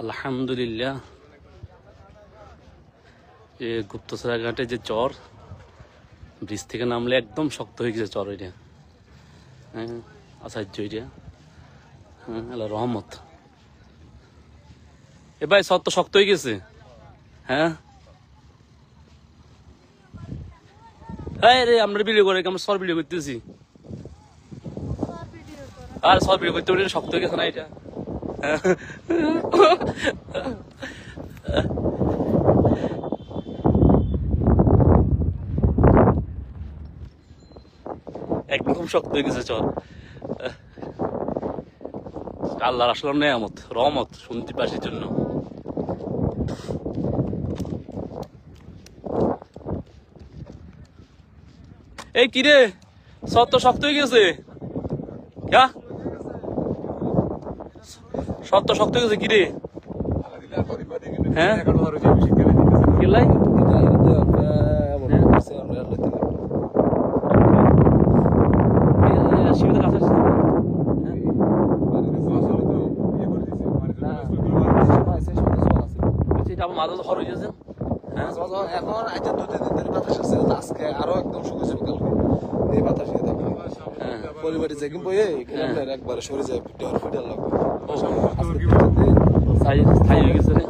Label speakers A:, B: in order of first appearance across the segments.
A: আলহামদুলিল্লাহ। যে গুপ্তসরা ঘাটে যে চর, ব্রিজ থেকে নামলে একদম শক্ত হয়ে গেছে চর এটা। হ্যাঁ, আচার্য এটা। হ্যাঁ, আল্লাহ রহমত। এ ভাই চর তো শক্ত হয়ে গেছে। হ্যাঁ রে, আমরা ভিডিও করে আমরা সর ভিডিও করতেছি। আর সর ভিডিও করতে পারি, শক্ত হয়ে গেছে না এটা। একদম শক্ত হয়ে গেছে চর। আল্লাহর আসলে নেয়ামত, রহমত শুনতিবাসীর জন্য। এই কিরে, চর তো শক্ত হয়ে গেছে। সব তো শক্ত হয়ে গেছে কিরে। হ্যাঁ কিলাই মাথা তো খরচ হয়েছে
B: এখন আজ 2-3 দিন বাতাস আছে, আজকে আরো একদম শুকিয়ে যাবে কালকে এই বাতাস পরিবারে চেকিং বইয়ে একবারে সরে যায় ফিটার লাগবে
A: স্থায়ী হয়ে গেছে রে।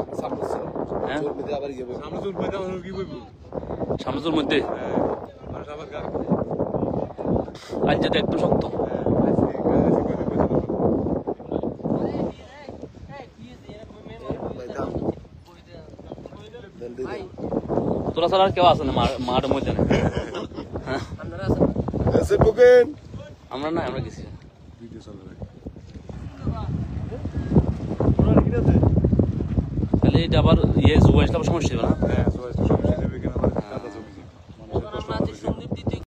B: আবার গিয়ে
A: সামনের মধ্যে আজ যেতে একটু শক্ত। তোরা ছাড়া আর কেউ আছে না মাঠের মধ্যে? আমরা না, আমরা গেছি। তাহলে এটা আবার ইয়ে জুয়া সমস্যা হবে না?